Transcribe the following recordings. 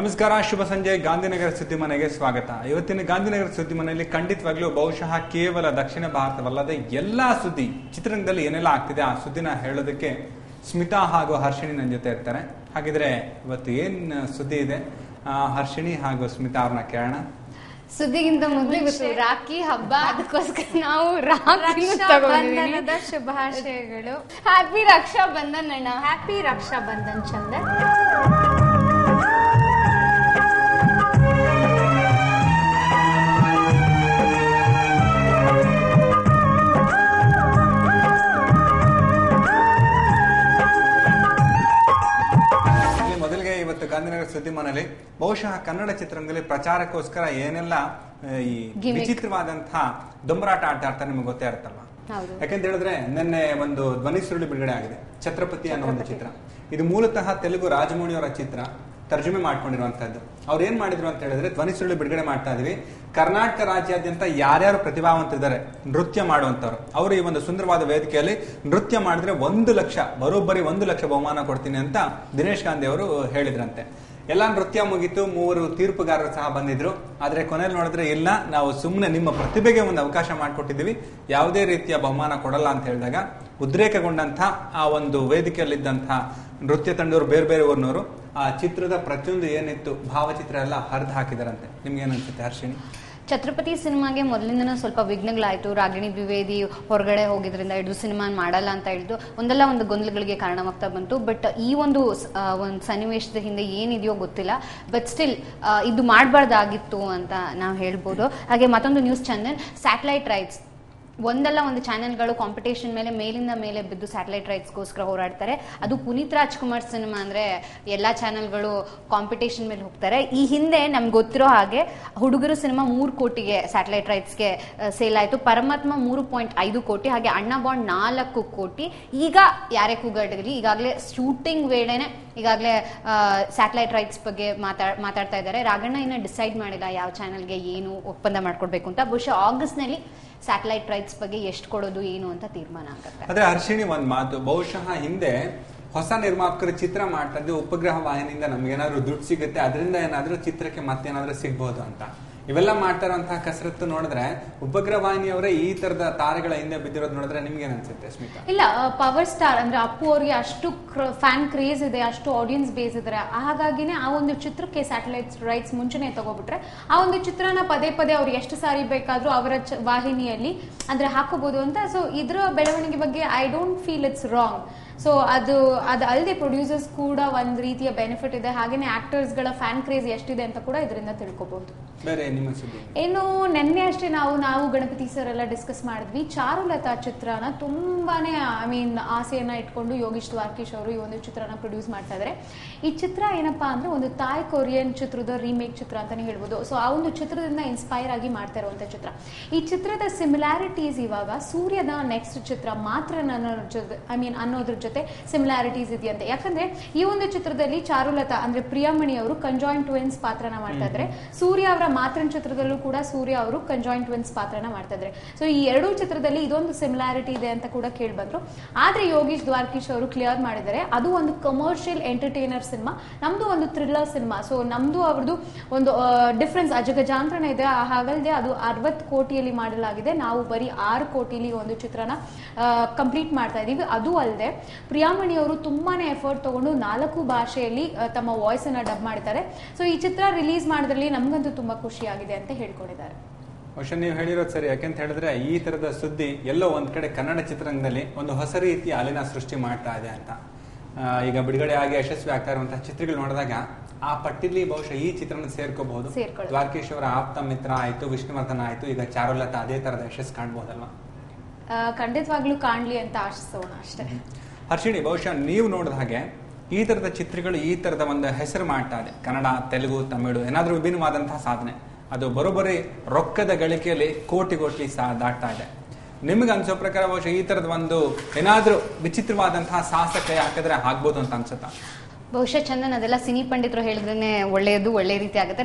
ನಮಸ್ಕಾರ, ಶುಭ ಸಂಜೆ. ಗಾಂಧಿನಗರ ಸುದ್ದಿ ಮನೆಗೆ ಸ್ವಾಗತ. ಇವತ್ತಿನ ಗಾಂಧಿನಗರ ಸುದ್ದಿ ಮನೆಯಲ್ಲಿ ಖಂಡಿತವಾಗ್ಲೂ ಬಹುಶಃ ಕೇವಲ ದಕ್ಷಿಣ ಭಾರತವಲ್ಲದೆ ಎಲ್ಲಾ ಸುದ್ದಿ ಚಿತ್ರರಂಗದಲ್ಲಿ ಏನೆಲ್ಲ ಆಗ್ತಿದೆ ಆ ಸುದ್ದಿನ ಹೇಳೋದಕ್ಕೆ ಸ್ಮಿತಾ ಹಾಗೂ ಹರ್ಷಿಣಿ ನನ್ನ ಜೊತೆ ಇರ್ತಾರೆ. ಹಾಗಿದ್ರೆ ಇವತ್ತು ಏನ್ ಸುದ್ದಿ ಇದೆ? ಹರ್ಷಿಣಿ ಹಾಗೂ ಸ್ಮಿತಾ ಅವ್ರನ್ನ ಕೇಳೋಣ. ಸುದ್ದಿಗಿಂತ ಮೊದಲು ಇವತ್ತು ರಾಖಿ ಹಬ್ಬ, ಅದಕ್ಕೋಸ್ಕರ ನಾವು ರಕ್ಷಾಬಂಧನದ ಶುಭಾಶಯಗಳು. ಹ್ಯಾಪಿ ರಕ್ಷಾ ಬಂಧನ್ ಅಣ್ಣ. ಹ್ಯಾಪಿ ರಕ್ಷಾ ಬಂಧನ್ ಚಂದನ್. ಇವತ್ತು ಗಾಂಧಿನಗರ ಸುದ್ದಿ ಮನೆಯಲ್ಲಿ ಬಹುಶಃ ಕನ್ನಡ ಚಿತ್ರರಂಗದಲ್ಲಿ ಪ್ರಚಾರಕ್ಕೋಸ್ಕರ ಏನೆಲ್ಲ ಈ ವಿಚಿತ್ರವಾದಂತಹ ದೊಂಬರಾಟ ಆಡ್ತಾ ಇರ್ತಾರೆ ನಿಮ್ಗೆ ಗೊತ್ತೇ ಇರುತ್ತಲ್ವಾ? ಯಾಕಂತ ಹೇಳಿದ್ರೆ ನಿನ್ನೆ ಒಂದು ಧ್ವನಿ ಸುರುಳಿ ಬಿಡುಗಡೆ ಆಗಿದೆ, ಛತ್ರಪತಿ ಅನ್ನೋ ಒಂದು ಚಿತ್ರ. ಇದು ಮೂಲತಃ ತೆಲುಗು ರಾಜಮೌಳಿ ಅವರ ಚಿತ್ರ, ತರ್ಜುಮೆ ಮಾಡ್ಕೊಂಡಿರುವಂತದ್ದು. ಅವ್ರು ಏನ್ ಮಾಡಿದ್ರು ಅಂತ ಹೇಳಿದ್ರೆ, ಧ್ವನಿ ಸುರುಳಿ ಬಿಡುಗಡೆ ಮಾಡ್ತಾ ಇದೀವಿ, ಕರ್ನಾಟಕ ರಾಜ್ಯಾದ್ಯಂತ ಯಾರ್ಯಾರು ಪ್ರತಿಭಾವಂತರಿದ್ದಾರೆ ನೃತ್ಯ ಮಾಡುವಂತವ್ರು, ಅವರು ಈ ಒಂದು ಸುಂದರವಾದ ವೇದಿಕೆಯಲ್ಲಿ ನೃತ್ಯ ಮಾಡಿದ್ರೆ 1 ಲಕ್ಷ, ಬರೋಬ್ಬರಿ 1 ಲಕ್ಷ ಬಹುಮಾನ ಕೊಡ್ತೀನಿ ಅಂತ ದಿನೇಶ್ ಗಾಂಧಿ ಅವರು ಹೇಳಿದ್ರಂತೆ. ಎಲ್ಲಾ ನೃತ್ಯ ಮುಗಿತು, 3 ತೀರ್ಪುಗಾರರು ಸಹ ಬಂದಿದ್ರು. ಆದ್ರೆ ಕೊನೆಯಲ್ಲಿ ನೋಡಿದ್ರೆ ಇಲ್ಲ, ನಾವು ಸುಮ್ಮನೆ ನಿಮ್ಮ ಪ್ರತಿಭೆಗೆ ಒಂದು ಅವಕಾಶ ಮಾಡಿಕೊಟ್ಟಿದ್ದೀವಿ, ಯಾವುದೇ ರೀತಿಯ ಬಹುಮಾನ ಕೊಡಲ್ಲ ಅಂತ ಹೇಳಿದಾಗ ಉದ್ರೇಕಗೊಂಡಂತ ಆ ಒಂದು ವೇದಿಕೆಯಲ್ಲಿದ್ದಂತಹ ನೃತ್ಯ ತಂಡವರು, ಬೇರೆ ಬೇರೆ ಊರಿನವರು ಆ ಚಿತ್ರದ ಪ್ರತಿಯೊಂದು ಏನಿತ್ತು ಭಾವಚಿತ್ರ ಎಲ್ಲ ಹರಿದು ಹಾಕಿದಾರಂತೆ. ನಿಮ್ಗೆ ಏನನ್ಸುತ್ತೆ ಹರ್ಷಿಣಿ? ಛತ್ರಪತಿ ಸಿನಿಮಾಗೆ ಮೊದಲಿಂದನೂ ಸ್ವಲ್ಪ ವಿಘ್ನಗಳಾಯ್ತು. ರಾಗಿಣಿ ದ್ವಿವೇದಿ ಹೊರಗಡೆ ಹೋಗಿದ್ರಿಂದ ಹಿಡಿದು ಸಿನಿಮಾ ಮಾಡಲ್ಲ ಅಂತ ಹೇಳಿದ್ದು ಒಂದು ಗೊಂದಲಗಳಿಗೆ ಕಾರಣವಾಗ್ತಾ ಬಂತು. ಬಟ್ ಈ ಒಂದು ಸನ್ನಿವೇಶದ ಹಿಂದೆ ಏನಿದೆಯೋ ಗೊತ್ತಿಲ್ಲ. ಬಟ್ ಸ್ಟಿಲ್ ಇದು ಮಾಡಬಾರ್ದಾಗಿತ್ತು ಅಂತ ನಾವು ಹೇಳ್ಬೋದು. ಹಾಗೆ ಮತ್ತೊಂದು ನ್ಯೂಸ್ ಚಂದನ್, ಸ್ಯಾಟಲೈಟ್ ರೈಟ್ಸ್ ಒಂದು ಚಾನೆಲ್ಗಳು ಕಾಂಪಿಟೇಷನ್ ಮೇಲೆ ಮೇಲಿಂದ ಮೇಲೆ ಬಿದ್ದು ಸ್ಯಾಟಲೈಟ್ ರೈಟ್ಸ್ಗೋಸ್ಕರ ಹೋರಾಡ್ತಾರೆ. ಅದು ಪುನೀತ್ ರಾಜ್ಕುಮಾರ್ ಸಿನಿಮಾ ಅಂದ್ರೆ ಎಲ್ಲಾ ಚಾನೆಲ್ಗಳು ಕಾಂಪಿಟೇಷನ್ ಮೇಲೆ ಹೋಗ್ತಾರೆ. ಈ ಹಿಂದೆ ನಮ್ಗೆ ಗೊತ್ತಿರೋ ಹಾಗೆ ಹುಡುಗರು ಸಿನಿಮಾ 3 ಕೋಟಿಗೆ ಸ್ಯಾಟಲೈಟ್ ರೈಟ್ಸ್ಗೆ ಸೇಲ್ ಆಯ್ತು. ಪರಮಾತ್ಮ 3.5 ಕೋಟಿ, ಹಾಗೆ ಅಣ್ಣ ಬಾಂಡ್ 4 ಕೋಟಿ. ಈಗ ಯಾರೇ ಕೂಗಾಡಲಿ, ಈಗಾಗಲೇ ಶೂಟಿಂಗ್ ವೇಳೆನೆ ಈಗಾಗಲೇ ಸ್ಯಾಟಲೈಟ್ ರೈಟ್ಸ್ ಬಗ್ಗೆ ಮಾತಾಡ್ತಾ ಇದ್ದಾರೆ. ರಾಘಣ್ಣ ಇನ್ನ ಡಿಸೈಡ್ ಮಾಡಿಲ್ಲ ಯಾವ ಚಾನೆಲ್ಗೆ ಏನು ಒಪ್ಪಂದ ಮಾಡ್ಕೊಡ್ಬೇಕು ಅಂತ. ಬಹುಶಃ ಆಗಸ್ಟ್ ನಲ್ಲಿ ಸ್ಯಾಟಲೈಟ್ ರೈಟ್ಸ್ ಬಗ್ಗೆ ಎಷ್ಟು ಕೊಡೋದು ಏನು ಅಂತ ತೀರ್ಮಾನ ಆಗುತ್ತೆ. ಅದೇ ಹರ್ಷಿಣಿ, ಒಂದ್ ಮಾತು, ಬಹುಶಃ ಹಿಂದೆ ಹೊಸ ನಿರ್ಮಾಪಕರು ಚಿತ್ರ ಮಾಡ್ತಾ ಇದ್ದು ಉಪಗ್ರಹ ವಾಹಿನಿಯಿಂದ ನಮ್ಗೇನಾದ್ರು ದುಡ್ಡು ಸಿಗುತ್ತೆ, ಅದರಿಂದ ಏನಾದ್ರೂ ಚಿತ್ರಕ್ಕೆ ಮತ್ತೇನಾದ್ರೂ ಸಿಗ್ಬಹುದು ಅಂತ. ಇವೆಲ್ಲ ಮಾಡ್ತಾ ಇರುವಂತಹ ಕಸರತ್ತು ನೋಡಿದ್ರೆ ಉಪಗ್ರಹ ವಾಹಿನಿಯವರೇ ಈ ತರದ ತಾರೆಗಳ ಹಿಂದೆ ಬಿದ್ದಿರೋದು ನೋಡಿದ್ರೆ ನಿಮ್ಗೆ ಏನ್ ಅನ್ಸುತ್ತೆ ಸ್ಮಿತಾ? ಇಲ್ಲ, ಪವರ್ ಸ್ಟಾರ್ ಅಂದ್ರೆ ಅಪ್ಪು ಅವ್ರಿಗೆ ಅಷ್ಟು ಫ್ಯಾನ್ ಕ್ರೇಜ್ ಇದೆ, ಅಷ್ಟು ಆಡಿಯನ್ಸ್ ಬೇಸ್ ಇದ್ರೆ, ಹಾಗಾಗಿನೇ ಆ ಒಂದು ಚಿತ್ರಕ್ಕೆ ಸ್ಯಾಟಲೈಟ್ ರೈಟ್ಸ್ ಮುಂಚೆನೆ ತಗೋಬಿಟ್ರೆ ಆ ಒಂದು ಚಿತ್ರನ ಪದೇ ಪದೇ ಅವ್ರು ಎಷ್ಟು ಸಾರಿ ಬೇಕಾದ್ರೂ ಅವರ ವಾಹಿನಿಯಲ್ಲಿ ಅಂದ್ರೆ ಹಾಕೋಬಹುದು ಅಂತ. ಸೊ ಇದ್ರ ಬೆಳವಣಿಗೆ ಬಗ್ಗೆ I don't feel it's wrong. So ಅದು ಅಲ್ಲದೆ ಪ್ರೊಡ್ಯೂಸರ್ಸ್ ಕೂಡ ಒಂದ್ ರೀತಿಯ ಬೆನಿಫಿಟ್ ಇದೆ. ಹಾಗೇನೆ ಆಕ್ಟರ್ಸ್ ಗಳ ಫ್ಯಾನ್ ಕ್ರೇಜ್ ಎಷ್ಟಿದೆ ಅಂತ ಕೂಡ ಇದರಿಂದ ತಿಳ್ಕೊಬಹುದು. ಏನು ನೆನ್ನೆ ಅಷ್ಟೇ ನಾವು ಗಣಪತಿ ಸರ್ ಎಲ್ಲ ಡಿಸ್ಕಸ್ ಮಾಡಿದ್ವಿ. ಚಾರುಲತಾ ಚಿತ್ರನ ತುಂಬಾನೇ ಆಸೆಯನ್ನ ಇಟ್ಕೊಂಡು ಯೋಗೀಶ್ ದ್ವಾರ್ಕೀಶ್ ಅವರು ಈ ಒಂದು ಚಿತ್ರನ ಪ್ರೊಡ್ಯೂಸ್ ಮಾಡ್ತಾ ಇದ್ದಾರೆ. ಈ ಚಿತ್ರ ಏನಪ್ಪಾ ಅಂದ್ರೆ ಒಂದು ತಾಯ್ ಕೊರಿಯನ್ ಚಿತ್ರದ ರೀಮೇಕ್ ಚಿತ್ರ ಅಂತಾನೆ ಹೇಳ್ಬೋದು. ಸೊ ಆ ಒಂದು ಚಿತ್ರದಿಂದ ಇನ್ಸ್ಪೈರ್ ಆಗಿ ಮಾಡ್ತಾ ಇರುವಂತ ಚಿತ್ರ. ಈ ಚಿತ್ರದ ಸಿಮಿಲಾರಿಟೀಸ್ ಇವಾಗ ಸೂರ್ಯದ ನೆಕ್ಸ್ಟ್ ಚಿತ್ರ ಮಾತ್ರ ಅನ್ನೋದ್ರ ಜೊತೆ ಸಿಮಿಲಾರಿಟೀಸ್ ಇದೆಯಂತೆ. ಯಾಕಂದ್ರೆ ಈ ಒಂದು ಚಿತ್ರದಲ್ಲಿ ಚಾರುಲತಾ ಅಂದ್ರೆ ಪ್ರಿಯಾಮಣಿ ಅವರು ಕಂಜಾಯಿಂಟ್ ಟ್ವಿನ್ಸ್ ಪಾತ್ರನ ಮಾಡ್ತಾ ಇದ್ರೆ, ಸೂರ್ಯ ಅವರ ಮಾತ್ರನ್ ಚಿತ್ರದಲ್ಲೂ ಕೂಡ ಸೂರ್ಯ ಅವರು ಕಂಜಾಯಿಂಟ್ ಟ್ವಿನ್ಸ್ ಪಾತ್ರನ ಮಾಡ್ತಾ ಇದ್ರೆ. ಸೊ ಈ ಎರಡೂ ಚಿತ್ರದಲ್ಲಿ ಇದೊಂದು ಸಿಮಿಲಾರಿಟಿ ಇದೆ ಅಂತ ಕೂಡ ಕೇಳಿ ಬಂದ್ರು. ಆದ್ರೆ ಯೋಗೀಶ್ ದ್ವಾರ್ಕೀಶ್ ಅವರು ಕ್ಲಿಯರ್ ಮಾಡಿದ್ದಾರೆ, ಅದು ಒಂದು ಕಮರ್ಷಿಯಲ್ ಎಂಟರ್ಟೈನರ್ ಸಿನಿಮಾ, ನಮ್ದು ಒಂದು ಥ್ರಿಲ್ಲರ್ ಸಿನಿಮಾ. ಸೊ ನಮ್ದು ಅವ್ರದ್ದು ಒಂದು ಡಿಫ್ರೆನ್ಸ್ ಅಜಗಜಾಂತರಣ ಇದೆ. ಹಾಗಲ್ಲದೆ ಅದು 60 ಕೋಟಿಯಲ್ಲಿ ಮಾಡಲಾಗಿದೆ, ನಾವು ಬರೀ 6 ಕೋಟಿಲಿ ಒಂದು ಚಿತ್ರನ ಕಂಪ್ಲೀಟ್ ಮಾಡ್ತಾ ಇದೀವಿ. ಅದು ಅಲ್ಲದೆ ಪ್ರಿಯಾಮಣಿ ಅವರು ತುಂಬಾನೇ ಎಫರ್ಟ್ ತಗೊಂಡು 4 ಭಾಷೆಯಲ್ಲಿ ತಮ್ಮ ವಾಯ್ಸ್ ಅನ್ನ ಡಬ್ ಮಾಡ್ತಾರೆ. ಸೊ ಈ ಚಿತ್ರ ರಿಲೀಸ್ ಮಾಡೋದ್ರಲ್ಲಿ ನಮ್ಗಂತೂ ತುಂಬಾ ಖುಷಿ ಆಗಿದೆ ಅಂತ ಹೇಳ್ಕೊಂಡಿದ್ದಾರೆ. ಬಹುಶಃ ನೀವು ಹೇಳಿರೋದು ಸರಿ. ಯಾಕೆಂತ ಹೇಳಿದ್ರೆ ಈ ತರದ ಸುದ್ದಿ ಎಲ್ಲೋ ಒಂದ್ ಕಡೆ ಕನ್ನಡ ಚಿತ್ರರಂಗದಲ್ಲಿ ಒಂದು ಹೊಸ ರೀತಿಯ ಅಲಿನ ಸೃಷ್ಟಿ ಮಾಡ್ತಾ ಇದೆ ಅಂತ. ಈಗ ಬಿಡುಗಡೆ ಆಗಿ ಯಶಸ್ವಿ ಆಗ್ತಾ ಇರುವಂತಹ ಚಿತ್ರಗಳು ನೋಡಿದಾಗ ಆ ಪಟ್ಟಿಲಿ ಬಹುಶಃ ಈ ಚಿತ್ರನ ಸೇರ್ಕೋಬಹುದು. ದ್ವಾರಕೀಶ್ ಅವರ ಆಪ್ತ ಮಿತ್ರ ಆಯ್ತು, ವಿಷ್ಣುವರ್ಧನ್ ಆಯ್ತು, ಈಗ ಚಾರುಲತಾ ಅದೇ ತರದ ಯಶಸ್ಸು ಕಾಣ್ಬೋದಲ್ವಾ? ಖಂಡಿತವಾಗ್ಲೂ ಕಾಣ್ಲಿ ಅಂತ ಆಶಿಸೋಣ ಅಷ್ಟೇ. ಹರ್ಷಿಣಿ, ಬಹುಶಃ ನೀವು ನೋಡಿದ ಹಾಗೆ ಈ ತರದ ಚಿತ್ರಗಳು ಈ ತರದ ಒಂದು ಹೆಸರು ಮಾಡ್ತಾ ಇದೆ. ಕನ್ನಡ, ತೆಲುಗು, ತಮಿಳು ಏನಾದ್ರೂ ವಿಭಿನ್ನವಾದಂತಹ ಸಾಧನೆ, ಅದು ಬರೋಬ್ಬರಿ ರೊಕ್ಕದ ಗಳಿಕೆಯಲ್ಲಿ ಕೋಟಿ ದಾಟ್ತಾ ಇದೆ. ನಿಮ್ಗೆ ಅನ್ಸೋ ಪ್ರಕಾರ ಬಹುಶಃ ಈ ತರದ ಒಂದು ಏನಾದ್ರೂ ವಿಚಿತ್ರವಾದಂತಹ ಸಾಹಸ ಕೈ ಹಾಕಿದ್ರೆ ಆಗ್ಬೋದು ಅಂತ ಅನ್ಸುತ್ತಾ? ಬಹುಶಃ ಚಂದನ್ ಅದೆಲ್ಲ ಸಿನಿ ಪಂಡಿತರು ಹೇಳಿದ್ರೆ ಒಳ್ಳೆ ರೀತಿ ಆಗುತ್ತೆ.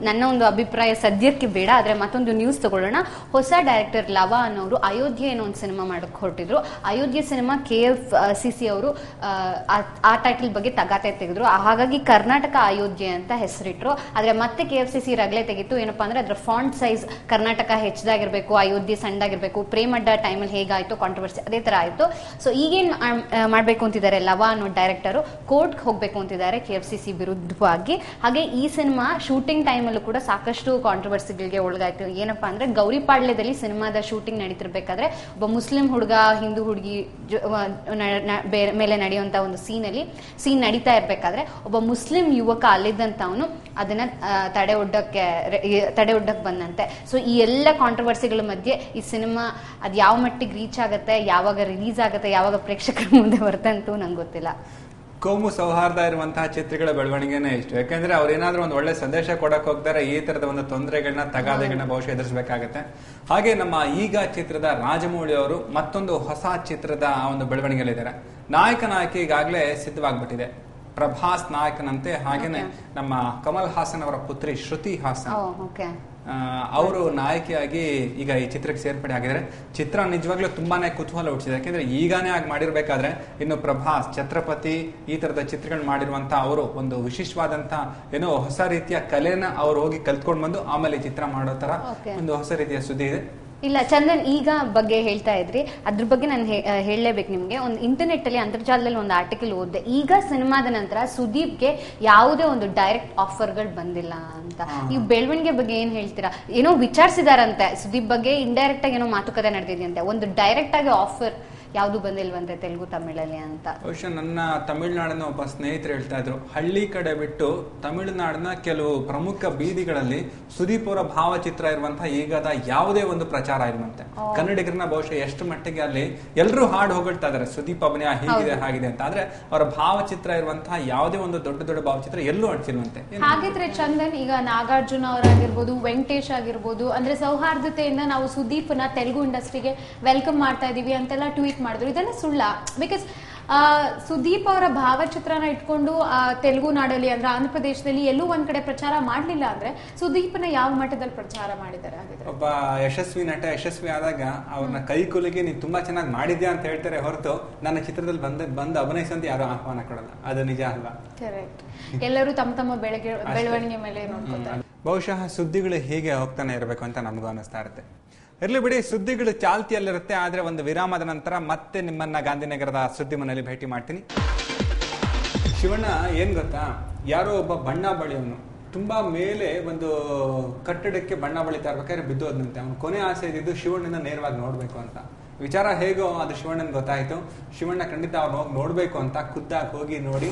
ನನ್ನ ಒಂದು ಅಭಿಪ್ರಾಯ ಸದ್ಯಕ್ಕೆ ಬೇಡ. ಆದ್ರೆ ಮತ್ತೊಂದು ನ್ಯೂಸ್ ತಗೊಳ್ಳೋಣ. ಹೊಸ ಡೈರೆಕ್ಟರ್ ಲವ ಅನ್ನೋರು ಅಯೋಧ್ಯೆ ಏನೋ ಒಂದು ಸಿನಿಮಾ ಮಾಡಕ್ ಹೊರಟಿದ್ರು. ಅಯೋಧ್ಯೆ ಸಿನಿಮಾ KFCC ಅವರು ಆ ಟೈಟಲ್ ಬಗ್ಗೆ ತಗಾತೆ ತೆಗೆದ್ರು. ಹಾಗಾಗಿ ಕರ್ನಾಟಕ ಅಯೋಧ್ಯೆ ಅಂತ ಹೆಸರಿಟ್ರು. ಆದ್ರೆ ಮತ್ತೆ KFCC ರಗಳೆ ತೆಗಿತ್ತು. ಏನಪ್ಪಾ ಅಂದ್ರೆ ಅದ್ರ ಫಾಂಟ್ ಸೈಜ್ ಕರ್ನಾಟಕ ಹೆಚ್ಚದಾಗಿರ್ಬೇಕು, ಅಯೋಧ್ಯೆ ಸಣ್ಣದಾಗಿರ್ಬೇಕು. ಪ್ರೇಮಡ್ಡ ಟೈಮಲ್ಲಿ ಹೇಗಾಯ್ತು ಕಾಂಟ್ರವರ್ಸಿ ಅದೇ ತರ ಆಯ್ತು. ಸೊ ಈಗೇನ್ ಮಾಡ್ಬೇಕು ಅಂತಿದ್ದಾರೆ ಲವ ಅನ್ನೋ ಡೈರೆಕ್ಟರ್ ಕೋರ್ಟ್ ಹೋಗ್ಬೇಕು ಅಂತಿದ್ದಾರೆ KFCC ವಿರುದ್ಧವಾಗಿ. ಹಾಗೆ ಈ ಸಿನಿಮಾ ಶೂಟಿಂಗ್ ಟೈಮಲ್ಲೂ ಕೂಡ ಸಾಕಷ್ಟು ಕಾಂಟ್ರವರ್ಸಿಗಳಿಗೆ ಒಳಗಾಯ್ತು. ಏನಪ್ಪಾ ಅಂದ್ರೆ ಗೌರಿಪಾಳ್ಯದಲ್ಲಿ ಸಿನಿಮಾದ ಶೂಟಿಂಗ್ ನಡೀತಿರ್ಬೇಕಾದ್ರೆ ಒಬ್ಬ ಮುಸ್ಲಿಂ ಹುಡುಗ ಹಿಂದೂ ಹುಡುಗಿ ಮೇಲೆ ನಡೆಯುವಂತ ಒಂದು ಸೀನ್ ನಡೀತಾ ಇರ್ಬೇಕಾದ್ರೆ ಒಬ್ಬ ಮುಸ್ಲಿಂ ಯುವಕ ಅಲ್ಲಿದ್ದಂತವನು ಅದನ್ನ ತಡೆ ಒಡ್ಡಕ್ ಬಂದಂತೆ. ಸೊ ಈ ಎಲ್ಲ ಕಾಂಟ್ರವರ್ಸಿಗಳ ಮಧ್ಯೆ ಈ ಸಿನಿಮಾ ಅದ್ ಯಾವ ಮಟ್ಟಿಗೆ ರೀಚ್ ಆಗತ್ತೆ, ಯಾವಾಗ ರಿಲೀಸ್ ಆಗತ್ತೆ, ಯಾವಾಗ ಪ್ರೇಕ್ಷಕರ ಮುಂದೆ ಬರ್ತಂತೂ ನಂಗೆ ಗೊತ್ತಿಲ್ಲ. ಕೋಮು ಸೌಹಾರ್ದ ಇರುವಂತಹ ಚಿತ್ರಗಳ ಬೆಳವಣಿಗೆನೇ ಇಷ್ಟು. ಯಾಕಂದ್ರೆ ಅವ್ರು ಏನಾದ್ರೂ ಒಂದು ಒಳ್ಳೆ ಸಂದೇಶ ಕೊಡಕ್ ಹೋಗ್ತಾರೆ, ಈ ತರದ ಒಂದು ತೊಂದರೆಗಳನ್ನ ತಗಾದೆಗಳನ್ನ ಬಹುಶಃ ಎದುರಿಸಬೇಕಾಗತ್ತೆ. ಹಾಗೆ ನಮ್ಮ ಈಗ ಚಿತ್ರದ ರಾಜಮೌಳಿ ಅವರು ಮತ್ತೊಂದು ಹೊಸ ಚಿತ್ರದ ಒಂದು ಬೆಳವಣಿಗೆಲಿದ್ದಾರೆ. ನಾಯಕಿ ಈಗಾಗಲೇ ಸಿದ್ಧವಾಗ್ಬಿಟ್ಟಿದೆ. ಪ್ರಭಾಸ್ ನಾಯಕನಂತೆ. ಹಾಗೇನೆ ನಮ್ಮ ಕಮಲ್ ಹಾಸನ್ ಅವರ ಪುತ್ರಿ ಶ್ರುತಿ ಹಾಸನ್ ಅವರು ನಾಯಕಿಯಾಗಿ ಈಗ ಈ ಚಿತ್ರಕ್ಕೆ ಸೇರ್ಪಡೆ ಆಗಿದ್ದಾರೆ. ಚಿತ್ರ ನಿಜವಾಗ್ಲೂ ತುಂಬಾನೇ ಕುತೂಹಲ ಹುಟ್ಟಿಸಿದೆ. ಯಾಕೆಂದ್ರೆ ಈಗಾನೇ ಆಗಿ ಮಾಡಿರ್ಬೇಕಾದ್ರೆ ಇನ್ನು ಪ್ರಭಾಸ್, ಛತ್ರಪತಿ ಈ ತರದ ಚಿತ್ರಗಳು ಮಾಡಿರುವಂತ ಅವರು ಒಂದು ವಿಶೇಷವಾದಂತ ಏನೋ ಹೊಸ ರೀತಿಯ ಕಲೆನ ಅವ್ರು ಹೋಗಿ ಕಲ್ತ್ಕೊಂಡ್ ಬಂದು ಆಮೇಲೆ ಚಿತ್ರ ಮಾಡೋ ತರ ಒಂದು ಹೊಸ ರೀತಿಯ ಸುದ್ದಿ ಇದೆ. ಇಲ್ಲ ಚಂದನ್, ಈಗ ಬಗ್ಗೆ ಹೇಳ್ತಾ ಇದ್ರಿ, ಅದ್ರ ಬಗ್ಗೆ ನಾನು ಹೇಳಲೇಬೇಕು ನಿಮ್ಗೆ. ಒಂದು ಇಂಟರ್ನೆಟ್ ಅಲ್ಲಿ ಅಂತರ್ಜಾಲದಲ್ಲಿ ಒಂದು ಆರ್ಟಿಕಲ್ ಓದಿದೆ. ಈಗ ಸಿನಿಮಾದ ನಂತರ ಸುದೀಪ್ಗೆ ಯಾವುದೇ ಒಂದು ಡೈರೆಕ್ಟ್ ಆಫರ್ಗಳು ಬಂದಿಲ್ಲ ಅಂತ. ಈ ಬೆಳವಣಿಗೆ ಬಗ್ಗೆ ಏನ್ ಹೇಳ್ತೀರಾ? ಏನೋ ವಿಚಾರಿಸಿದಾರಂತೆ ಸುದೀಪ್ ಬಗ್ಗೆ, ಇಂಡೈರೆಕ್ಟ್ ಆಗಿ ಏನೋ ಮಾತುಕತೆ ನಡೆದಿದೆಯಂತೆ. ಒಂದು ಡೈರೆಕ್ಟ್ ಆಗಿ ಆಫರ್ ಯಾವ್ದು ಬಂದಿಲ್ವಂತೆ ತೆಲುಗು ತಮಿಳಲ್ಲಿ ಅಂತ. ಬಹುಶಃ ನನ್ನ ತಮಿಳುನಾಡಿನ ಒಬ್ಬ ಸ್ನೇಹಿತರು ಹೇಳ್ತಾ ಇದ್ರು, ಹಳ್ಳಿ ಕಡೆ ಬಿಟ್ಟು ತಮಿಳುನಾಡಿನ ಕೆಲವು ಪ್ರಮುಖ ಬೀದಿಗಳಲ್ಲಿ ಸುದೀಪ್ ಅವರ ಭಾವಚಿತ್ರ ಇರುವಂತಹ ಈಗದ ಯಾವುದೇ ಒಂದು ಪ್ರಚಾರ ಇರುವಂತೆ. ಕನ್ನಡಿಗರನ್ನ ಬಹುಶಃ ಎಷ್ಟು ಮಟ್ಟಿಗೆ ಅಲ್ಲಿ ಎಲ್ಲರೂ ಹಾಡು ಹೊಗಳ್ತಾ ಇದಾರೆ, ಸುದೀಪ್ ಅಭಿನಯ ಹೀಗಿದೆ ಹಾಗಿದೆ ಅಂತ. ಆದ್ರೆ ಅವರ ಭಾವಚಿತ್ರ ಇರುವಂತಹ ಯಾವುದೇ ಒಂದು ದೊಡ್ಡ ಭಾವಚಿತ್ರ ಎಲ್ಲೂ ಅಡ್ಸಿಲ್ವಂತೆ. ಹಾಗಿದ್ರೆ ಚಂದನ್, ಈಗ ನಾಗಾರ್ಜುನ ಅವರಾಗಿರ್ಬೋದು, ವೆಂಕಟೇಶ್ ಆಗಿರ್ಬೋದು, ಅಂದ್ರೆ ಸೌಹಾರ್ದತೆಯಿಂದ ನಾವು ಸುದೀಪ್ನ ತೆಲುಗು ಇಂಡಸ್ಟ್ರಿಗೆ ವೆಲ್ಕಮ್ ಮಾಡ್ತಾ ಇದೀವಿ ಅಂತೆಲ್ಲ ಟ್ವೀಟ್ ಮಾಡಿದ್ರು. ಇದೆಲ್ಲ ಸುಳ್ಳ? ಬಿಕಾಸ್ ಸುದೀಪ್ ಅವರ ಭಾವಚಿತ್ರನ ಇಟ್ಕೊಂಡು ತೆಲುಗು ನಾಡಲ್ಲಿ ಅಂದ್ರೆ ಆಂಧ್ರ ಪ್ರದೇಶದಲ್ಲಿ ಎಲ್ಲೂ ಒಂದ್ ಕಡೆ ಪ್ರಚಾರ ಮಾಡ್ಲಿಲ್ಲ ಅಂದ್ರೆ ಸುದೀಪ್ನ ಯಾವ ಮಟ್ಟದಲ್ಲಿ ಪ್ರಚಾರ ಮಾಡಿದ್ದಾರೆ? ಒಬ್ಬ ಯಶಸ್ವಿ ನಟ ಯಶಸ್ವಿ ಆದಾಗ ಅವ್ರನ್ನ ಕೈಕೂಲಿಗೆ ನೀನ್ ತುಂಬಾ ಚೆನ್ನಾಗಿ ಮಾಡಿದ್ಯಾ ಅಂತ ಹೇಳ್ತಾರೆ ಹೊರತು ನನ್ನ ಚಿತ್ರದಲ್ಲಿ ಬಂದು ಅಭಿನಯಿಸಂತ ಯಾರು ಆಹ್ವಾನ ಕೊಡಲ್ಲ. ಅದು ನಿಜ ಅಲ್ವಾ? ಕರೆಕ್ಟ್. ಎಲ್ಲರೂ ತಮ್ಮ ಬೆಳವಣಿಗೆ ಮೇಲೆ ನೋಡ್ಕೊತಾರೆ. ಬಹುಶಃ ಸುದ್ದಿಗಳು ಹೀಗೆ ಹೋಗ್ತಾನೆ ಇರಬೇಕು ಅಂತ ನಮಗೂ ಅನಿಸ್ತಾ ಇರುತ್ತೆ. ಇರ್ಲಿ ಬಿಡಿ, ಸುದ್ದಿಗಳು ಚಾಲ್ತಿಯಲ್ಲಿರುತ್ತೆ. ಆದ್ರೆ ಒಂದು ವಿರಾಮದ ನಂತರ ಮತ್ತೆ ನಿಮ್ಮನ್ನ ಗಾಂಧಿನಗರದ ಸುದ್ದಿ ಮನೆಯಲ್ಲಿ ಭೇಟಿ ಮಾಡ್ತೀನಿ. ಶಿವಣ್ಣ ಏನ್ ಗೊತ್ತಾ, ಯಾರೋ ಒಬ್ಬ ಬಣ್ಣ ಬಳಿಯವನು ತುಂಬಾ ಮೇಲೆ ಒಂದು ಕಟ್ಟಡಕ್ಕೆ ಬಣ್ಣ ಬಳಿತಾ ಇರ್ಬೇಕಾದ್ರೆ ಬಿದ್ದೋದ್ನಂತೆ. ಅವನು ಕೊನೆ ಆಸೆ ಇದ್ದಿದ್ದು ಶಿವಣ್ಣನ ನೇರವಾಗಿ ನೋಡ್ಬೇಕು ಅಂತ. ವಿಚಾರ ಹೇಗೋ ಅದು ಶಿವಣ್ಣನ್ ಗೊತ್ತಾಯ್ತು. ಶಿವಣ್ಣ ಖಂಡಿತ ಅವ್ನು ಹೋಗಿ ನೋಡ್ಬೇಕು ಅಂತ ಖುದ್ದಾಗಿ ಹೋಗಿ ನೋಡಿ